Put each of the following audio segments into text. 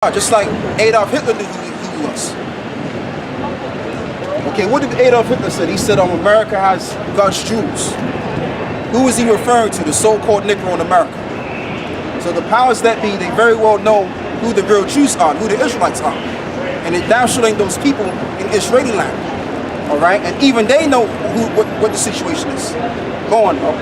just like Adolf Hitler knew who he was. Okay, what did Adolf Hitler say? He said, America has God's Jews. Who is he referring to? The so-called Negro in America. So the powers that be, they very well know who the real Jews are, who the Israelites are. And it damn sure ain't those people in Israeli land. All right? And even they know what the situation is. Go on, bro.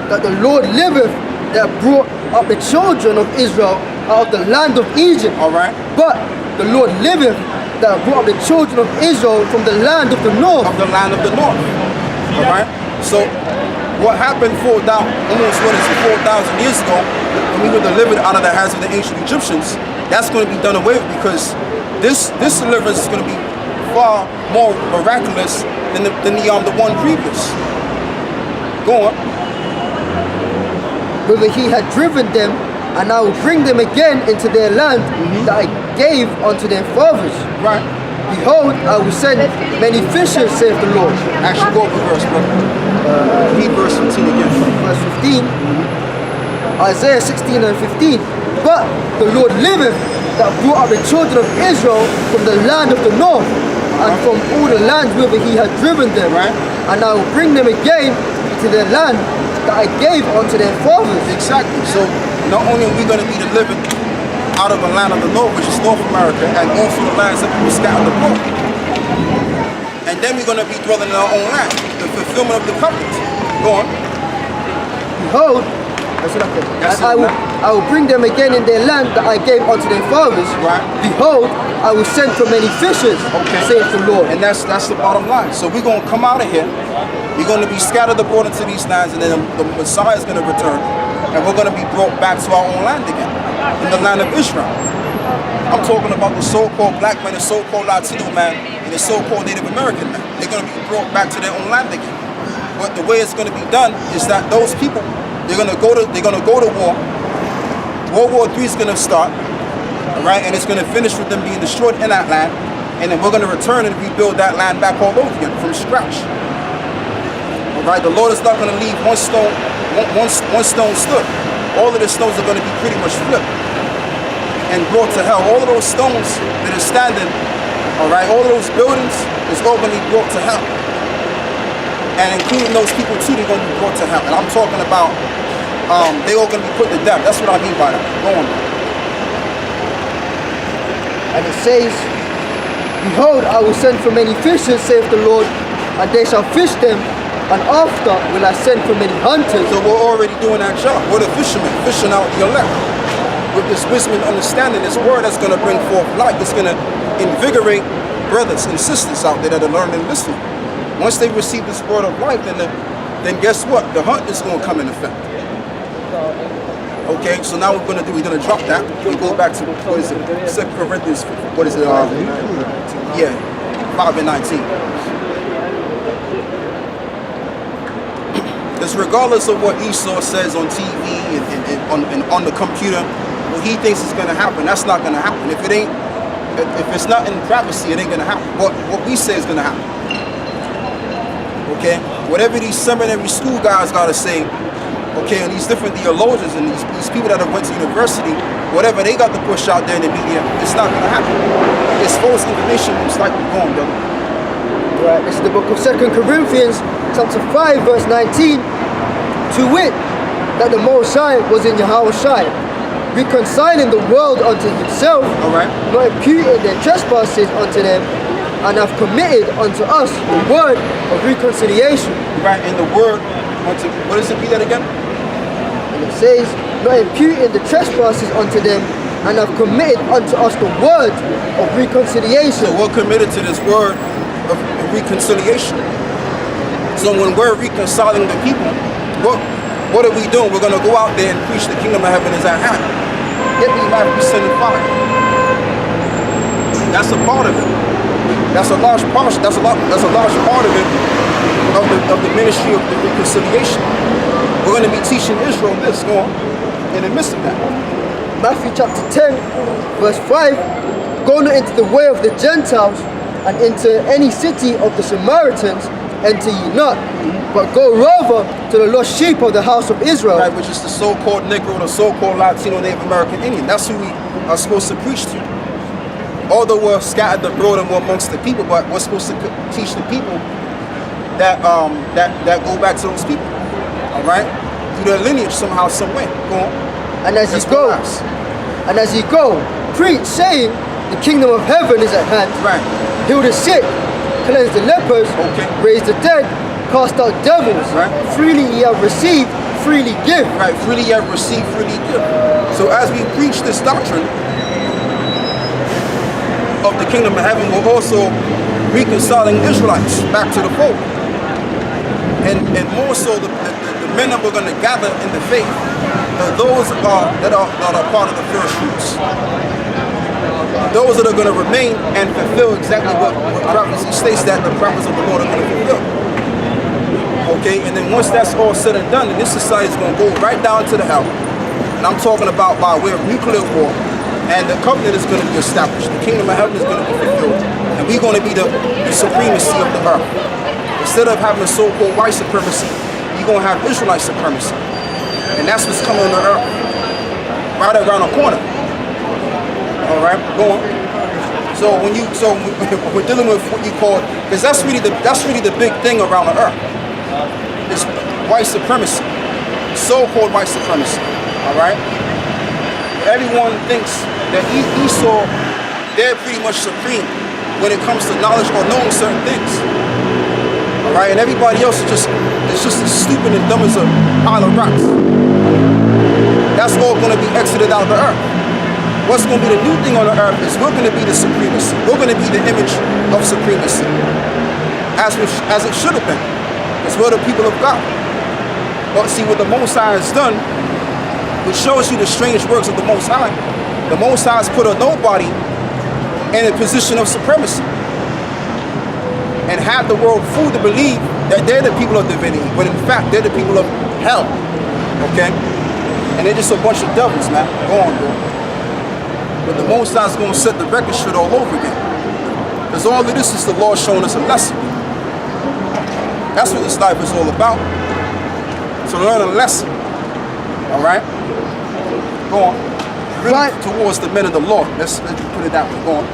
That the Lord liveth, that brought up the children of Israel out of the land of Egypt. All right. But the Lord liveth, that brought up the children of Israel from the land of the north. Of the land of the north. All right. So what happened almost 4,000 years ago, when we were delivered out of the hands of the ancient Egyptians, that's going to be done away with, because this deliverance is going to be far more miraculous than the one previous. Go on. Whither he had driven them, and I will bring them again into their land that I gave unto their fathers. Right. Behold, I will send many fishers, saith the Lord. Actually, go up a verse, bro. Read verse 15 again. Verse 15. Isaiah 16 and 15. But the Lord liveth, that brought up the children of Israel from the land of the north, and from all the lands whither he had driven them. Right. And I will bring them again to their land that I gave unto their fathers. Exactly. So not only are we going to be delivered out of the land of the north, which is North America, and also the lands that we were scattered abroad, and then we're going to be dwelling in our own land, the fulfillment of the covenant. Go on. Behold, I will bring them again in their land that I gave unto their fathers. Right. Behold, I will send for many fishers, saith the Lord. And that's the bottom line. So we're going to come out of here. We're going to be scattered abroad into these lands, and then the Messiah is going to return, and we're going to be brought back to our own land again, in the land of Israel. I'm talking about the so-called black man, the so-called Latino man, and the so-called Native American man. They're going to be brought back to their own land again. But the way it's going to be done is that those people, they're going to go to war. World War III is going to start, all right, and it's going to finish with them being destroyed in that land, and then we're going to return and rebuild that land back all over again from scratch. Right? The Lord is not going to leave one stone stood. All of the stones are going to be pretty much flipped and brought to hell. All of those stones that are standing, all right, all of those buildings is all going to be brought to hell. And including those people too, they're going to be brought to hell. And I'm talking about, they're all going to be put to death. That's what I mean by that. Go on. And it says, Behold, I will send for many fishers, saith the Lord, and they shall fish them, and after will I send for many hunters. So we're already doing that job. We're the fishermen, fishing out the elect. With this wisdom and understanding, this word that's going to bring forth light, that's going to invigorate brothers and sisters out there that are learning and listening. Once they receive this word of life, then guess what? The hunt is going to come in effect. Okay, so now we're going to drop that. We go back to, what is it? 2 Corinthians, what is it? 5 and 19. Because regardless of what Esau says on TV and on the computer, what he thinks is going to happen, that's not going to happen. If it's not in privacy, it ain't going to happen. What we say is going to happen. Okay? Whatever these seminary school guys got to say, okay, and these different theologians and these people that have went to university, whatever they got to push out there in the media, it's not going to happen. It's false information most likely going, brother. Right, this is the book of 2 Corinthians, chapter 5, verse 19. To wit, that the Most High was in Yahushua, reconciling the world unto himself, not imputing their trespasses unto them, and have committed unto us the word of reconciliation. Right, and the word, what does it be that again? And it says, not imputing the trespasses unto them, and have committed unto us the word of reconciliation. So we're committed to this word of reconciliation. So when we're reconciling the people, what are we doing? We're going to go out there and preach the kingdom of heaven is at hand. Get these life be sending fire. That's a part of it. That's a large part. That's a large part of it, of the ministry of the reconciliation. We're going to be teaching Israel this, in the midst of that. Matthew chapter 10, verse 5, go not into the way of the Gentiles, and into any city of the Samaritans, enter ye not, but go rather to the lost sheep of the house of Israel. Right, which is the so-called Negro, the so-called Latino, Native American Indian. That's who we are supposed to preach to. Although we're scattered abroad and we're amongst the people, but we're supposed to teach the people that that go back to those people. All right, through their lineage somehow, some way. Go on. And as ye go, preach, saying, the kingdom of heaven is at hand. Right. Heal the sick, cleanse the lepers, Okay. raise the dead, cast out devils. Right. Freely ye have received, freely give. Right, freely you have received, freely give. So as we preach this doctrine of the kingdom of heaven, we're also reconciling Israelites back to the fold. And more so, the men that we're going to gather in the faith are those that are part of the first fruits. Those that are going to remain and fulfill exactly what prophecy states that the prophets of the Lord are going to fulfill. Okay, and then once that's all said and done, then this society is going to go right down to the hell. And I'm talking about by way of nuclear war. And the covenant is going to be established. The kingdom of heaven is going to be fulfilled. And we're going to be the supremacy of the earth. Instead of having a so-called white supremacy, you're going to have Israelite supremacy. And that's what's coming on the earth right around the corner. All right, go on. So when we're dealing with what you call, because that's really the big thing around the earth. It's white supremacy, so-called white supremacy. All right. Everyone thinks that Esau, they're pretty much supreme when it comes to knowledge or knowing certain things. All right, and everybody else is just as stupid and dumb as a pile of rocks. That's all going to be exited out of the earth. What's going to be the new thing on the earth is we're going to be the supremacy. We're going to be the image of supremacy, as it should have been, because we're the people of God. But see, what the Most High has done, which shows you the strange works of the Most High. The Most High has put a nobody in a position of supremacy and had the world fooled to believe that they're the people of divinity, but in fact, they're the people of hell. Okay? And they're just a bunch of devils, man. Go on, bro. But the Most High is going to set the record straight all over again. Because all of this is the Lord showing us a lesson. That's what this life is all about. To learn a lesson. All right? Go on. Really towards the men of the Lord. Let's put it that way. Go on.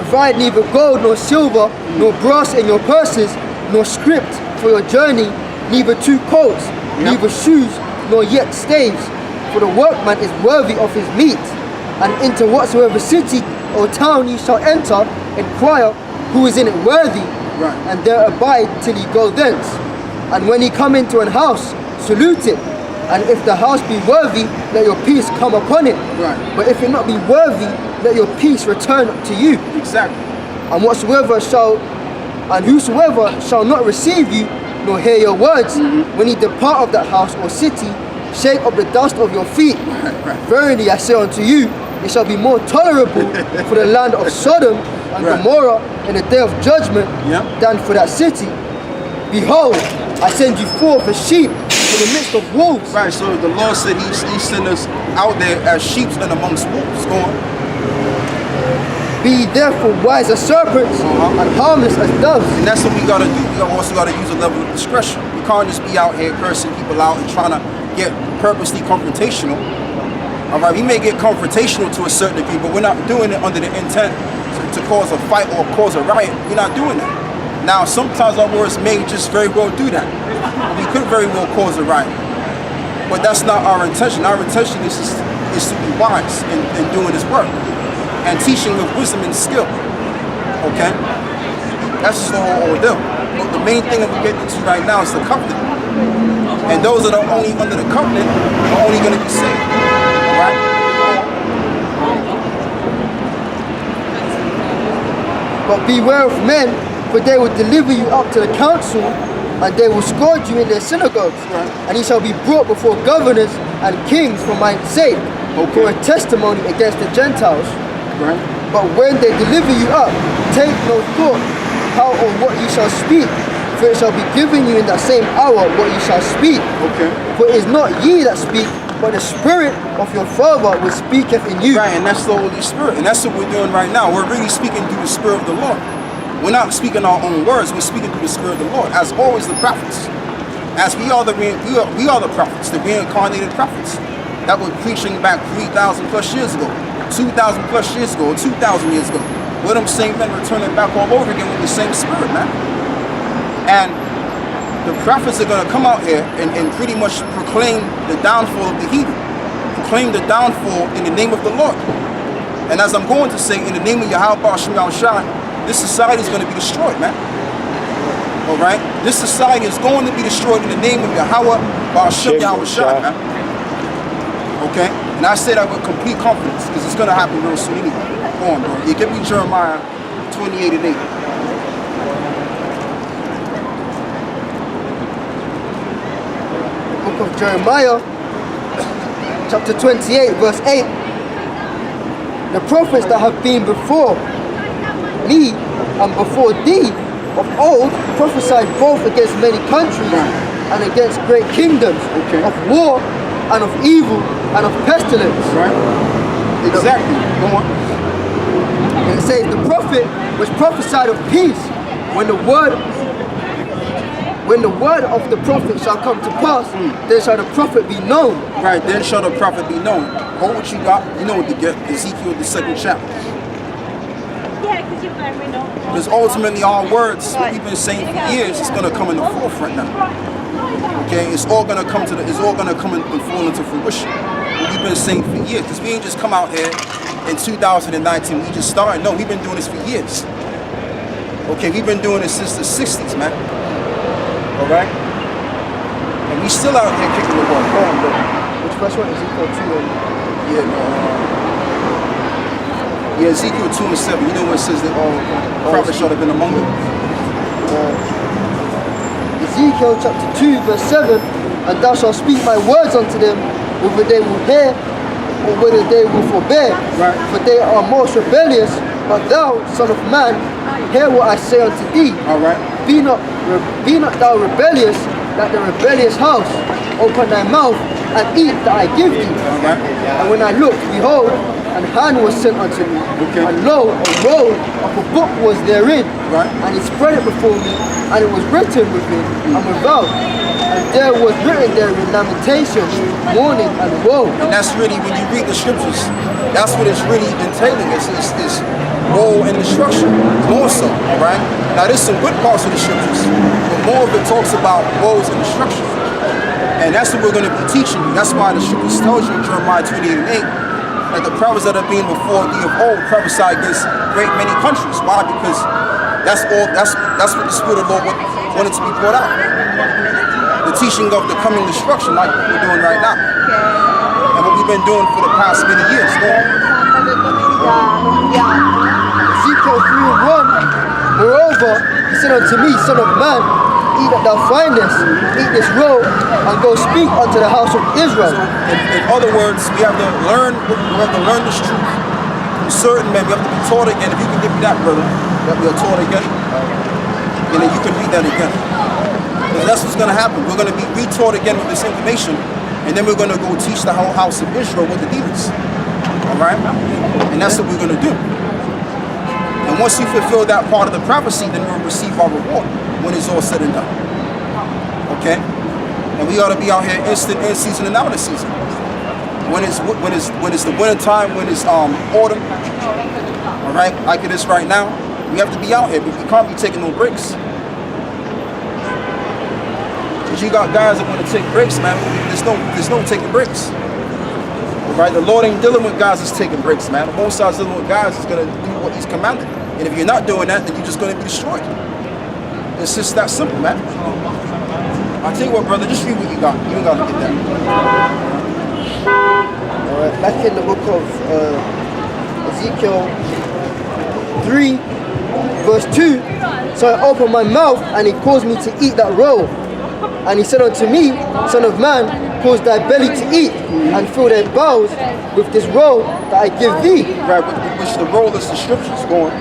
Provide neither gold nor silver, nor brass in your purses, nor script for your journey, neither 2 coats, neither shoes, nor yet staves. For the workman is worthy of his meat. And into whatsoever city or town ye shall enter, inquire who is in it worthy, and there abide till ye go thence. And when ye come into an house, salute it. And if the house be worthy, let your peace come upon it. But if it not be worthy, let your peace return to you. Exactly. And whosoever shall not receive you, nor hear your words, when ye depart of that house or city, shake up the dust of your feet. Verily I say unto you, it shall be more tolerable for the land of Sodom and Gomorrah in the day of judgment than for that city. Behold, I send you forth as sheep in the midst of wolves. Right, so the Lord said he sent us out there as sheep and amongst wolves. Go on. Be therefore wise as serpents and harmless as doves. And that's what we got to do. We also got to use a level of discretion. We can't just be out here cursing people out and trying to get purposely confrontational. All right, we may get confrontational to a certain degree, but we're not doing it under the intent to cause a fight or cause a riot. We're not doing that. Now, sometimes our words may just very well do that. We could very well cause a riot. But that's not our intention. Our intention is to be wise in doing this work and teaching with wisdom and skill. Okay? That's just the whole ordeal. But the main thing that we're getting into right now is the covenant. And those that are only under the covenant are only going to be saved. All right? But beware of men, for they will deliver you up to the council, and they will scourge you in their synagogues. And ye shall be brought before governors and kings for my sake, for a testimony against the Gentiles. But when they deliver you up, take no thought how or what ye shall speak, for it shall be given you in that same hour what ye shall speak. For it is not ye that speak, but the Spirit of your Father which speaketh in you. Right, and that's the Holy Spirit. And that's what we're doing right now. We're really speaking through the Spirit of the Lord. We're not speaking our own words. We're speaking through the Spirit of the Lord. As always, the prophets. As we are the prophets, the reincarnated prophets that were preaching back 3,000 plus years ago, 2,000 plus years ago, 2,000 years ago. With them same men returning back all over again with the same spirit, man. And the prophets are going to come out here and pretty much proclaim the downfall of the heathen. Proclaim the downfall in the name of the Lord. And as I'm going to say, in the name of Yahweh Hashem Yahushua, this society is going to be destroyed, man. All right? This society is going to be destroyed in the name of Yahweh Hashem Yahushua, man. Okay? And I say that with complete confidence because it's going to happen real soon anyway. Go on, bro. You give me Jeremiah 28:8. Book of Jeremiah, chapter 28, verse 8. The prophets that have been before me and before thee of old prophesied both against many countries and against great kingdoms, of war and of evil and of pestilence. Right? Exactly. Go on. And it says the prophet was prophesied of peace when the word of the prophet shall come to pass, then shall the prophet be known. Right, then shall the prophet be known. Hold what you got, you know what to get. Ezekiel, the 2nd chapter. Because ultimately our words, what we've been saying for years, is going to come in the forefront now. Okay, it's all going to come and fall into fruition. What we've been saying for years. Because we ain't just come out here in 2019, we just started. No, we've been doing this for years. Okay, we've been doing this since the 60s, man. All right? And we still out here kicking the ball. Go on, bro. Which verse one? Ezekiel 2 and... Yeah, Ezekiel 2 and 7. You know what it says that all prophets shall have been among them? Ezekiel chapter 2 verse 7. And thou shalt speak my words unto them, whether they will hear or whether they will forbear. Right. For they are most rebellious. But thou, son of man, hear what I say unto thee. All right. Be not thou rebellious, like the rebellious house. Open thy mouth and eat that I give thee. All right. And when I looked, behold, and hand was sent unto me. Okay. And lo, a roll of a book was therein. Right. And he spread it before me, and it was written within and without. And there was written therein lamentation, mourning, and woe. And that's really, when you read the scriptures, that's what it's really entailing. It's woe and destruction, more so, all right? Now there's some good parts of the scriptures, but more of it talks about woes and destruction. And that's what we're going to be teaching you. That's why the scriptures tells you in Jeremiah 28:8 that the prophets that are being before thee of old prophesy against great many countries. Why? Because that's what the Spirit of the Lord wanted to be brought out. The teaching of the coming destruction, like we're doing right now. And what we've been doing for the past many years. Ezekiel 3:1. Moreover, he said unto me, Son of man, eat that thou findest, eat this roll, and go speak unto the house of Israel. So, in other words, we have to learn this truth from certain men. We have to be taught again. If you can give me that, brother, that we are taught again, and then you can read that again. Because that's what's going to happen. We're going to be retaught again with this information, and then we're going to go teach the whole house of Israel what the deal is. All right? And that's what we're going to do. And once you fulfill that part of the prophecy, then we'll receive our reward when it's all said and done. Okay? And we ought to be out here in season and out of season. When it's the winter time, when it's autumn, all right, like it is right now, we have to be out here, but we can't be taking no breaks. Because you got guys that want to take breaks, man. There's no taking breaks. All right, the Lord ain't dealing with guys that's taking breaks, man. The Most High's dealing with guys that's gonna do what He's commanded. And if you're not doing that, then you're just gonna be destroyed. It's just that simple, man. I'll tell you what, brother, just read what you got. You ain't gotta get that. Alright, back in the book of Ezekiel 3, verse 2. So I opened my mouth, and he caused me to eat that roll. And he said unto me, Son of man, cause thy belly to eat, and fill thy bowels with this roll that I give thee. Right, which the roll is the scriptures going.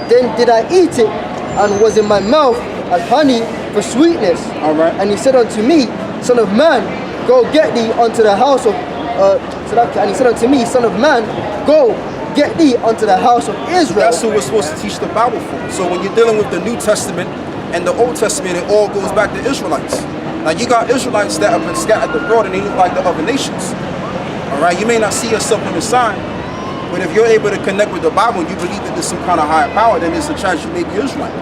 Then did I eat it, and was in my mouth as honey for sweetness. All right. And he said unto me, Son of man, go get thee unto the house of and he said unto me, Son of man, go, get thee unto the house of Israel. That's who we're supposed to teach the Bible for. So when you're dealing with the New Testament and the Old Testament, it all goes back to Israelites. Now you got Israelites that have been scattered abroad and they look like the other nations. All right, you may not see yourself on the sign, but if you're able to connect with the Bible and you believe that there's some kind of higher power, then there's a chance you may be Israelite.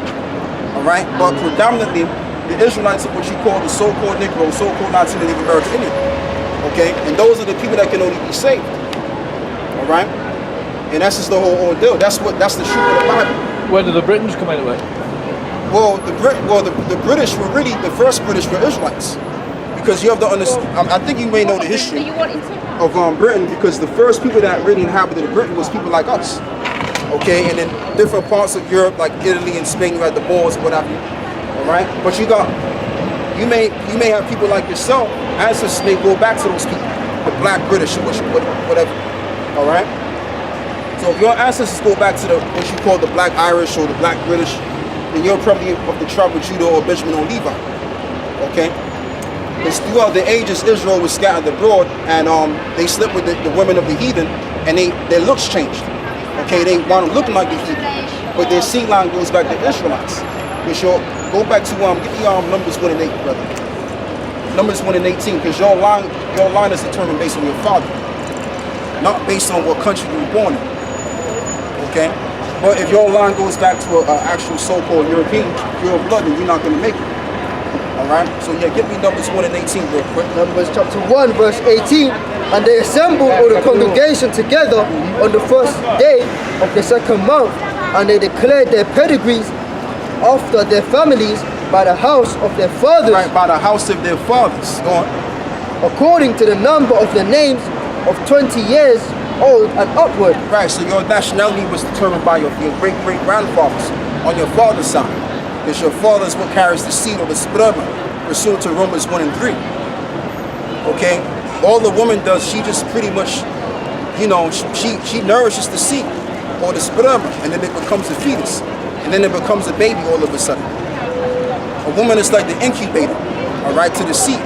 All right, but predominantly the Israelites are what you call the so-called Negro, so-called Latin and Native American Indian. Okay, and those are the people that can only be saved. All right, and that's just the whole ordeal. That's the truth of the Bible. Where did the Britons come into it? Well, the British were really the first British were Israelites, because you have to understand. I think you may know the history of Britain, because the first people that really inhabited Britain was people like us. Okay, and in different parts of Europe, like Italy and Spain, you had the Moors, whatever. All right, but you may have people like yourself, ancestors may go back to those people, the Black British or whatever. All right. So if your ancestors go back to what you call the Black Irish or the Black British, then you're probably of the tribe of Judah or Benjamin or Levi. Okay. Because throughout the ages, Israel was scattered abroad, and they slept with the women of the heathen, and their looks changed. Okay, they wound up looking like the heathen, but their seed line goes back to Israelites. Which go back to give me Numbers 1 and 8, brother. Numbers 1 and 18, because your line is determined based on your father, not based on what country you were born in. Okay, but if your line goes back to an actual so-called European pure blood, then you're not going to make it. Alright, so yeah, give me Numbers 1 and 18 real quick. Numbers chapter 1 verse 18. And they assembled all the congregation together on the first day of the second month, and they declared their pedigrees after their families by the house of their fathers. Right, by the house of their fathers. Go on. According to the number of the names of 20 years old and upward. Right, so your nationality was determined by your great-great-grandfathers on your father's side. Because your father is what carries the seed or the sperma, pursuant to Romans 1 and 3. Okay? All the woman does, she just pretty much, she nourishes the seed or the sperma, and then it becomes a fetus. And then it becomes a baby all of a sudden. A woman is like the incubator, all right, to the seed.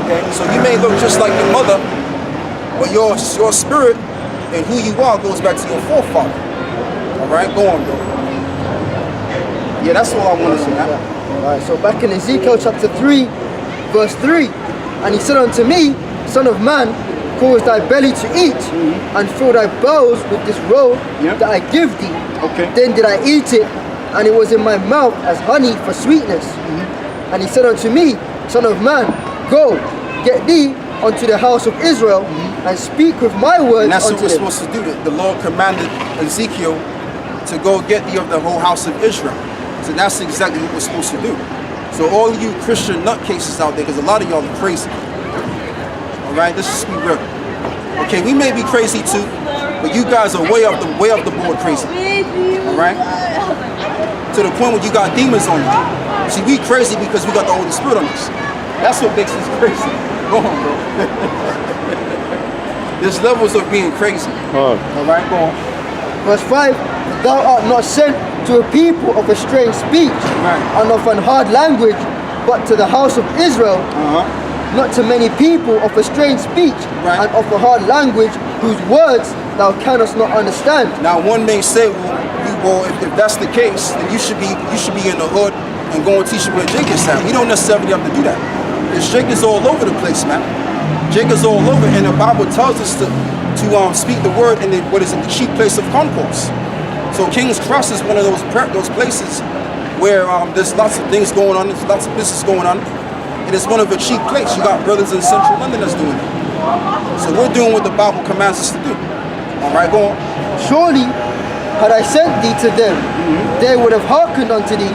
Okay? So you may look just like your mother, but your spirit and who you are goes back to your forefather. All right? Go on, bro. Yeah, that's all I want to say. Alright, so back in Ezekiel chapter 3, verse 3, and he said unto me, Son of man, cause thy belly to eat, and fill thy bowels with this roll that I give thee. Okay. Then did I eat it, and it was in my mouth as honey for sweetness. And he said unto me, Son of man, go, get thee unto the house of Israel, and speak with my words and that's unto what we're them. supposed to do. The Lord commanded Ezekiel to go get thee of the whole house of Israel. So that's exactly what we're supposed to do. So all you Christian nutcases out there, because a lot of y'all are crazy. All right, let's just be real. Okay, we may be crazy too, but you guys are way up the board crazy. All right, to the point where you got demons on you. See, we crazy because we got the Holy Spirit on us. That's what makes us crazy. Go on, bro. There's levels of being crazy. All right, go on. Verse 5, thou art not sent to a people of a strange speech and of an hard language, but to the house of Israel, not to many people of a strange speech and of a hard language, whose words thou canst not understand. Now one may say, well, if that's the case, then you should be in the hood and go and teach them where Jake is at. We don't necessarily have to do that. Because Jake is all over the place, man. Jake is all over, and the Bible tells us to speak the word in the chief place of concourse. So King's Cross is one of those places where there's lots of things going on, there's lots of business going on, and it's one of a cheap place. You got brothers in central London that's doing it. So we're doing what the Bible commands us to do. All right, go on. Surely, had I sent thee to them, they would have hearkened unto thee,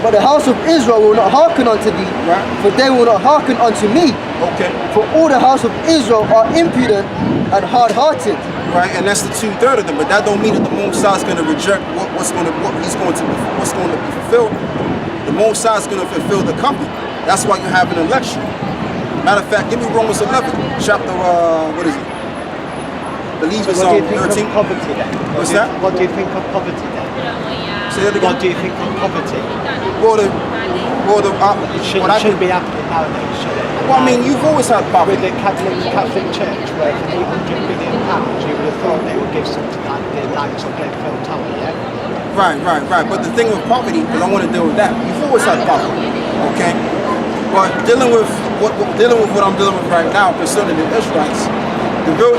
but the house of Israel will not hearken unto thee, for they will not hearken unto me. Okay. For all the house of Israel are impudent and hard-hearted. Right, and that's the 2/3 of them, but that don't mean that the Most High is going to reject what's going to be fulfilled. The Most High is going to fulfill the covenant. That's why you have an election. Matter of fact, give me Romans 11, chapter what is it? I believe it's 13. Poverty then? What's that? What do you think of poverty then? Say that again. What do you think of poverty? It shouldn't be happening nowadays, should it? Well, I mean, you've always had poverty. With the Catholic Church worth £800 billion, you would have thought Right. But the thing with poverty, because I want to deal with that. You've always had poverty, okay? But dealing with what I'm dealing with right now concerning the Israelites, the real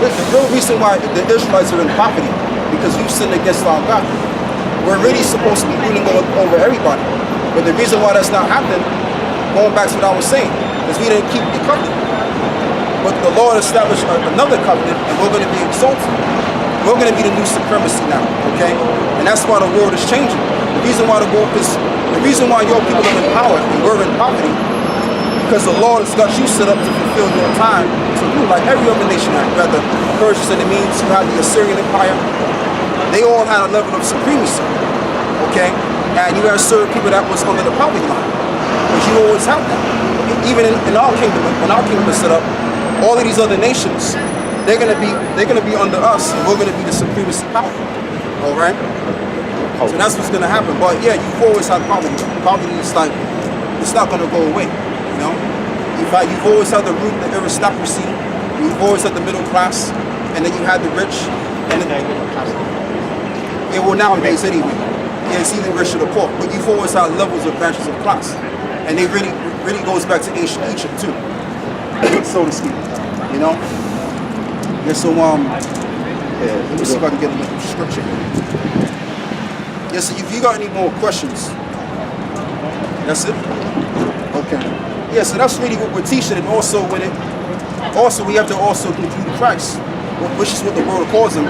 reason why the Israelites are in poverty, because we've sinned against our God. We're really supposed to be ruling over everybody. But the reason why that's not happening, going back to what I was saying, is we didn't keep the covenant. But the Lord established another covenant, and we're going to be exalted. We're going to be the new supremacy now, okay? And that's why the world is changing. The reason why the reason why your people are in power and we're in poverty, because the Lord has got you set up to fulfill your time to rule like every other nation had. You had the Persians and the Medes, you had the Assyrian Empire. They all had a level of supremacy, okay? And you had certain people that was under the poverty line. But you always have that. Even in our kingdom, when our kingdom is set up, all of these other nations, they're gonna be under us, and we're gonna be the supremacy power. All right. So that's what's gonna happen. But yeah, you've always had poverty. Poverty is like it's not gonna go away. You know. In fact, you've always had the root, the aristocracy. You've always had the middle class, and then you had the rich. And it will nowadays anyway. Yeah, it's either rich or the poor. But you've always had levels of branches of class, and it really goes back to ancient Egypt too, so to speak. You know. Yeah, so let me see if I can get a little scripture here. Yeah, so if you got any more questions, that's it? Okay. Yeah, so that's really what we're teaching, and also we have to also include Christ, which is what the world calls him.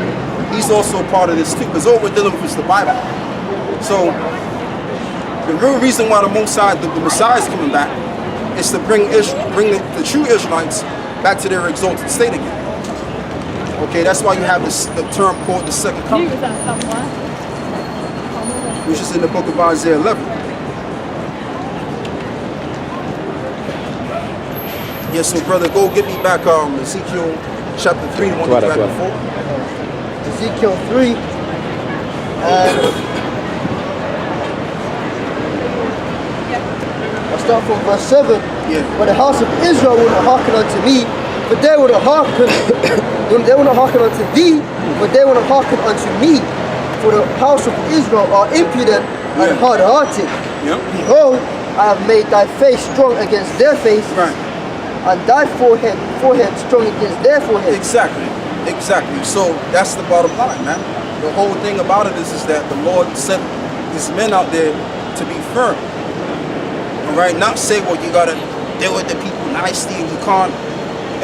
He's also a part of this too, because all we're dealing with is the Bible. So the real reason why the Messiah is coming back is to bring the true Israelites back to their exalted state again. Okay, that's why you have the term called the second coming, which is in the book of Isaiah 11. Yes, so brother, go get me back Ezekiel chapter 3, the one you read before. Ezekiel 3. I'll start from verse 7. Yeah. But the house of Israel will not hearken unto me, but they will not hearken unto thee, but they will not hearken unto me. For the house of Israel are impudent and hard-hearted. Yep. Behold, I have made thy face strong against their face, Right. and thy forehead strong against their forehead. Exactly. So that's the bottom line, man. The whole thing about it is that the Lord set his men out there to be firm. All right, not say, well, you gotta deal with the people nicely, and you can't.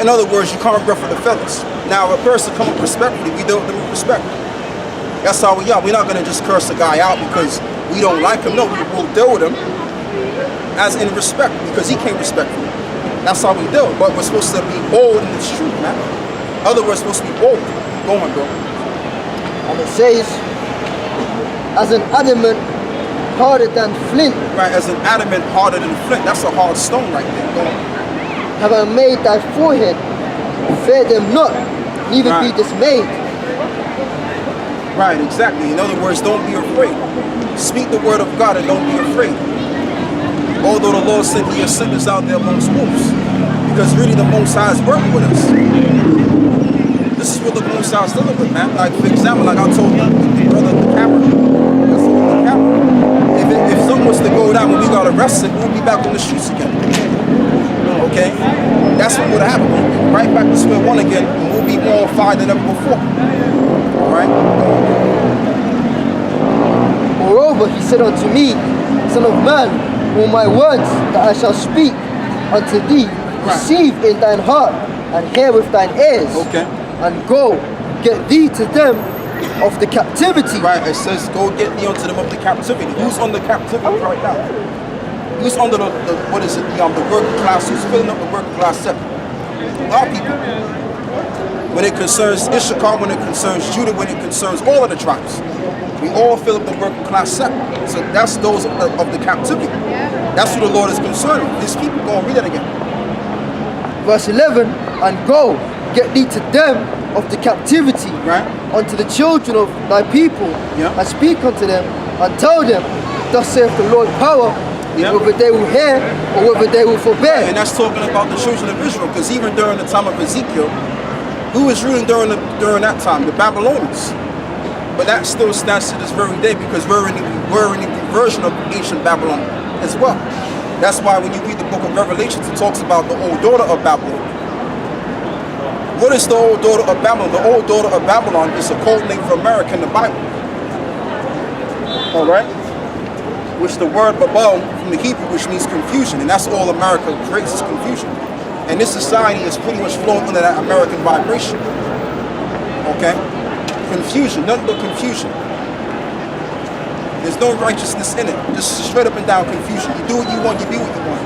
In other words, you can't ruffle the feathers. Now, if a person come up respectfully, we deal with them with respect. That's how we are. We're not gonna just curse a guy out because we don't like him. No, we'll deal with him as in respect because he came respectfully. That's how we do it. But we're supposed to be bold in the truth, man. Other words, supposed to be bold. Go on, bro. And it says, as an adamant harder than flint, Right, as an adamant harder than flint. That's a hard stone right there. Go on. have I made thy forehead. Fear them not, neither Right. be dismayed. Right, exactly. In other words, don't be afraid. Speak the word of God and don't be afraid. Although the Lord said he has sent us out there amongst wolves. Because really the Most High is working with us. This is what the Most High is dealing with, man. Like, for example, like I told the brother the camera. That's the camera. If something was to go down when we got arrested, we'll be back on the streets again. Okay? That's what would happen. We'll be right back to square one again, and we'll be more on fire than ever before. Alright? Moreover, he said unto me, Son of man, all my words that I shall speak unto thee, receive in thine heart, and hear with thine ears. Okay. And go, get thee to them of the captivity. Right, it says, go get thee unto them of the captivity. Who's on the captivity right now? Who's under the what is it, the working class? Who's filling up the working class sector? Our people. When it concerns Issachar, when it concerns Judah, when it concerns all of the tribes. We all fill up the working class sector. So that's those of the captivity. That's who the Lord is concerned with. These people, go and read that again. Verse 11, and go, get thee to them of the captivity, Right. unto the children of thy people, Yeah. and speak unto them, and tell them, thus saith the Lord power, Yeah. whether they will hear, or whether they will forbear. And that's talking about the children of Israel, because even during the time of Ezekiel, who was ruling during that time? The Babylonians. But that still stands to this very day because we're in the version of ancient Babylon as well. That's why when you read the book of Revelations, it talks about the old daughter of Babylon. What is the old daughter of Babylon? The old daughter of Babylon is a code name for America in the Bible. All right? Which the word Babel from the Hebrew, which means confusion, and that's all America creates is confusion. And this society is pretty much flowing under that American vibration. Okay? Confusion, nothing but confusion. There's no righteousness in it. Just straight up and down confusion. You do what you want, you be what you want.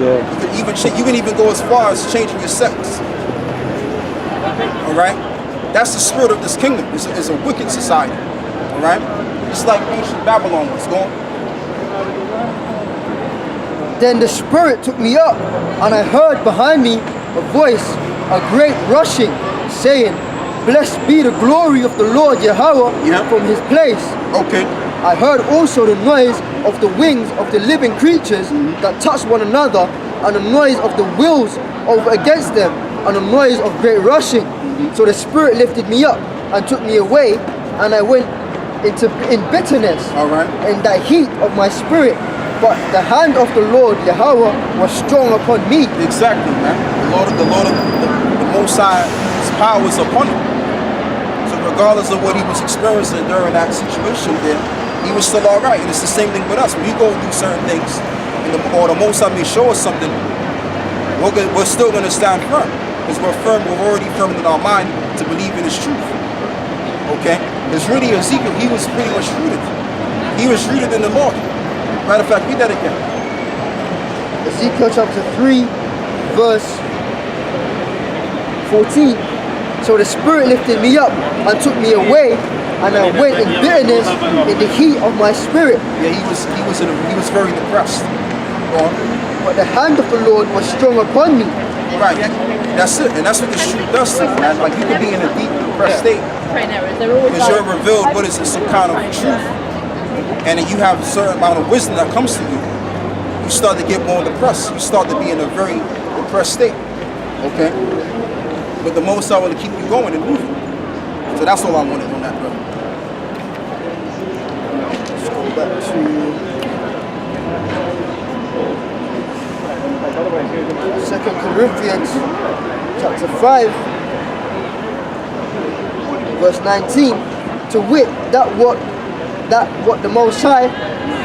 Yeah. You can even go as far as changing your sex. All right? That's the spirit of this kingdom. It's a wicked society. All right? Just like ancient Babylon was going. Then the Spirit took me up, and I heard behind me a voice, a great rushing, saying, Blessed be the glory of the Lord Yahweh from his place. Okay. I heard also the noise of the wings of the living creatures that touch one another, and the noise of the wheels over against them, and the noise of great rushing. So the Spirit lifted me up and took me away, and I went in bitterness, all right, in the heat of my spirit. But the hand of the Lord Yahweh was strong upon me. Exactly, man. The Most High's power was upon him. So regardless of what he was experiencing during that situation there, he was still all right. And it's the same thing with us. When we go through certain things, or the Most High may show us something, we're still going to stand firm. Because we're already firm in our mind to believe in his truth. Okay? Because really Ezekiel, he was pretty much rooted. He was rooted in the Lord. Matter of fact, read that again. Ezekiel chapter 3, verse 14. So the Spirit lifted me up and took me away, and I went in bitterness in the heat of my spirit. Yeah, he was very depressed. Go on. But the hand of the Lord was strong upon me. Right, that's it, and that's what this truth does to you, man. Like you could be in a deep depressed state because you're revealed what is some kind of truth. And then you have a certain amount of wisdom that comes to you. You start to get more depressed. You start to be in a very depressed state. Okay? But the Most I want to keep you going and moving. So that's all I wanted on that, brother. Let's go back to 2 Corinthians chapter 5, verse 19. To wit, that what the Most High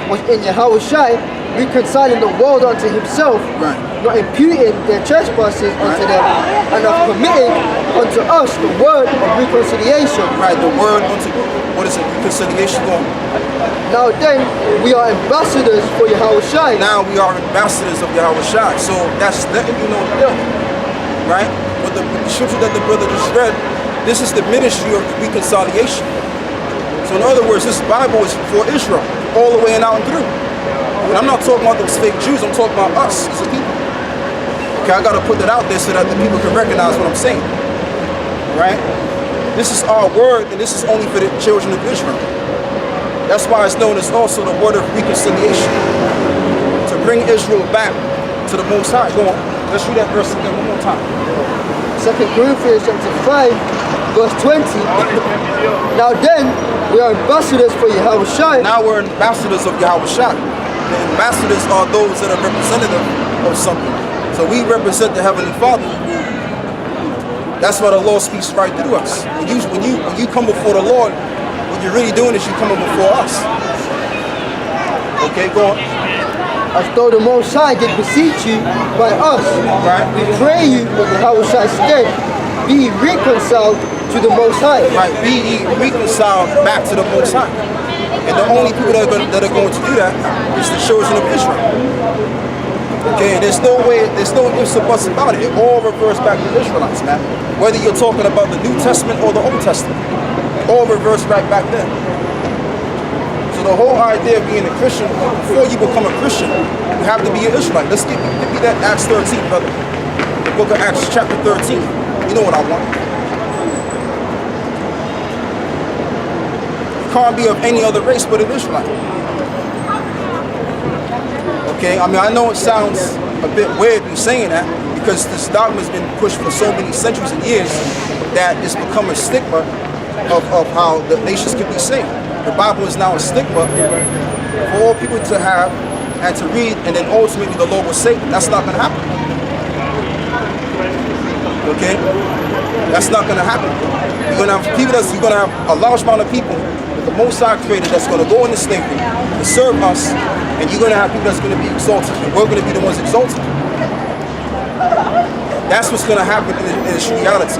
was in Yahushua, reconciling the world unto himself, right, not imputing their trespasses unto them, and of committing unto us the word of reconciliation. Right, the word unto, what is it, reconciliation going? Now then, we are ambassadors for Yahushua. Now we are ambassadors of Yahushua. So that's letting you know the deal, right? But the scripture that the brother just read, this is the ministry of the reconciliation. So in other words, this Bible is for Israel, all the way and out and through. And I'm not talking about those fake Jews, I'm talking about us as a people. Okay, I gotta put that out there so that the people can recognize what I'm saying. Right? This is our word, and this is only for the children of Israel. That's why it's known as also the word of reconciliation. To bring Israel back to the Most High. Go on, let's read that verse again one more time. 2 Corinthians chapter 5, verse 20. Now then, we are ambassadors for Yahushua. Now we're ambassadors of Yahushua. The ambassadors are those that are representative of something. So we represent the Heavenly Father. That's why the Lord speaks right through us. When you come before the Lord, what you're really doing is you're coming before us. Okay, go on. As though the Most High did beseech you by us. Right. We pray you in Yahushua's stead, be reconciled to the Most High. Right, be ye reconciled back to the Most High. And the only people that are going to do that is the children of Israel. Okay, and there's no ifs or buts about it. It all reverts back to Israelites, man. Whether you're talking about the New Testament or the Old Testament, all reverts right back then. So the whole idea of being a Christian, before you become a Christian, you have to be an Israelite. Let's give me that Acts 13, brother. The book of Acts, chapter 13. You know what I want. Can't be of any other race but an Israelite. Okay, I mean, I know it sounds a bit weird me saying that because this dogma has been pushed for so many centuries and years that it's become a stigma of how the nations can be saved. The Bible is now a stigma for all people to have and to read, and then ultimately the Lord will save them. That's not going to happen. Okay? That's not going to happen. You're going to have people you're going to have a large amount of people that the Most High created that's going to go into slavery to serve us, and you're going to have people that's going to be exalted, and we're going to be the ones exalted. That's what's going to happen in this reality.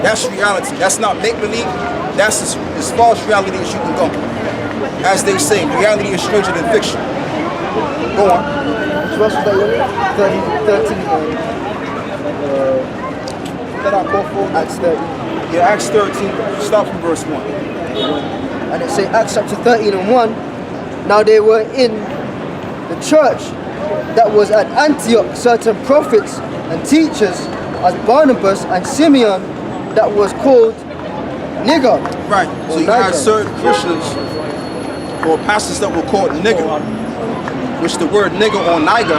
That's reality. That's not make-believe. That's as far as reality as you can go. As they say, reality is stranger than fiction. Go on. Which verse was that, Yomi? 13. That I call for? Acts 13. Yeah, Acts 13. Start from verse 1. And it says, Acts chapter 13 and 1. Now they were in the church that was at Antioch certain prophets and teachers, as Barnabas and Simeon, that was called Nigger. Right. So you had certain Christians or pastors that were called nigger, which the word nigger or Niger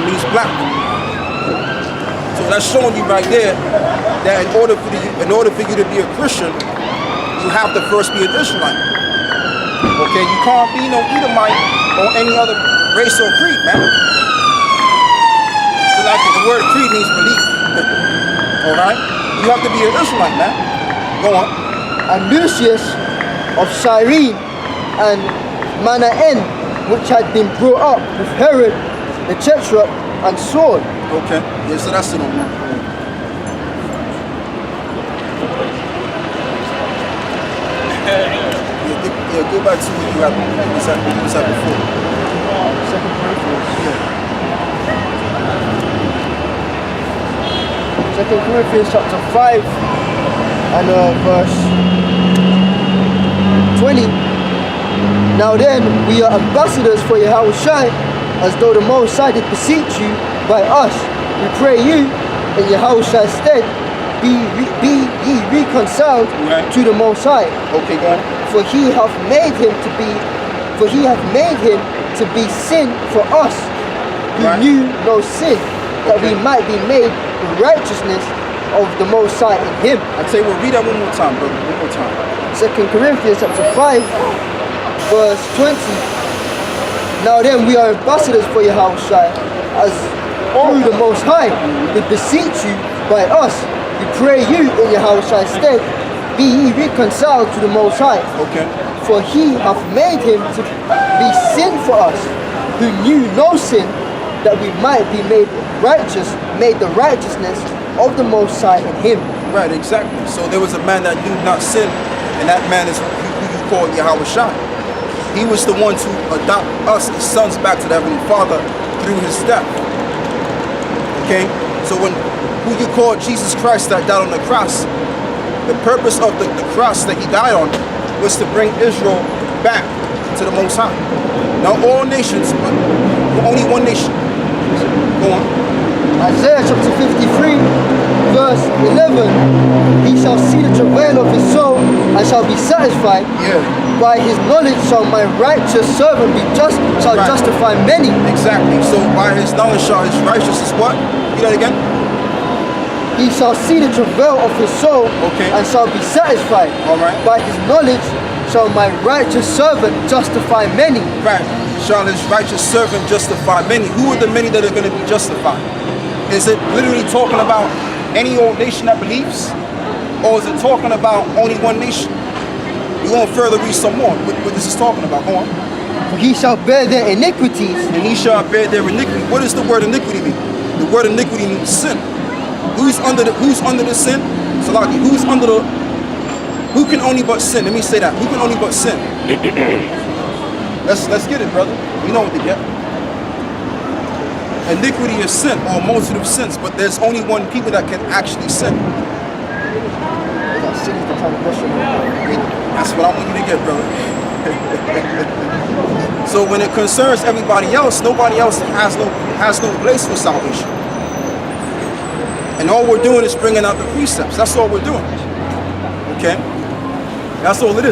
means black. So that's showing you right there that in order for you to be a Christian, you have to first be an Israelite. Okay, you can't be no Edomite or any other race or creed, man. So like the word creed means belief. All right, you have to be an Israelite, man. Go on. And Lucius of Cyrene and Manaen, which had been brought up with Herod the Tetrarch and Saul. Okay, yeah, so that's it on that. Yeah, go back to what you had before. 2 Corinthians. Yeah. 2 Corinthians chapter 5 and verse 20. Now then, we are ambassadors for Yahushua, as though the Most High did beseech you by us. We pray you, in Yahushua's stead, be ye reconciled to the Most High. Okay, go on. For he hath made him to be sin for us, who knew no sin, that we might be made the righteousness of the Most High in him. I tell you what, read that one more time, brother. One more time. 2 Corinthians chapter 5, verse 20. Now then, we are ambassadors for Yahushua, as through the Most High, we beseech you by us. We pray you in Yahushua's stead, be ye reconciled to the Most High. Okay. For he hath made him to be sin for us, who knew no sin, that we might be made the righteousness of the Most High in him. Right, exactly. So there was a man that knew not sin, and that man is who you call Yahushua. He was the one to adopt us as sons back to the Heavenly Father through his death. Okay? So who you call Jesus Christ that died on the cross, the purpose of the cross that he died on was to bring Israel back to the Most High. Not all nations, but only one nation. Go on. Isaiah chapter 53, verse 11. He shall see the travail of his soul and shall be satisfied. Yeah. By his knowledge shall my righteous servant be justify many. Exactly. So by his knowledge shall his righteousness what? Read that again. He shall see the travail of his soul and shall be satisfied. All right. By his knowledge shall my righteous servant justify many. Right. Shall his righteous servant justify many. Who are the many that are going to be justified? Is it literally talking about any old nation that believes? Or is it talking about only one nation? We're going to further read some more what this is talking about. Go on. For he shall bear their iniquities. And he shall bear their iniquity. What does the word iniquity mean? The word iniquity means sin. Who's under the sin? Salaki, who can only but sin? Let me say that. Who can only but sin? Let's get it, brother. We know what to get. Iniquity is sin, or a multitude of sins, but there's only one people that can actually sin. That's what I want you to get, brother. So when it concerns everybody else, nobody else has no place for salvation. And all we're doing is bringing out the precepts. That's all we're doing. Okay? That's all it is.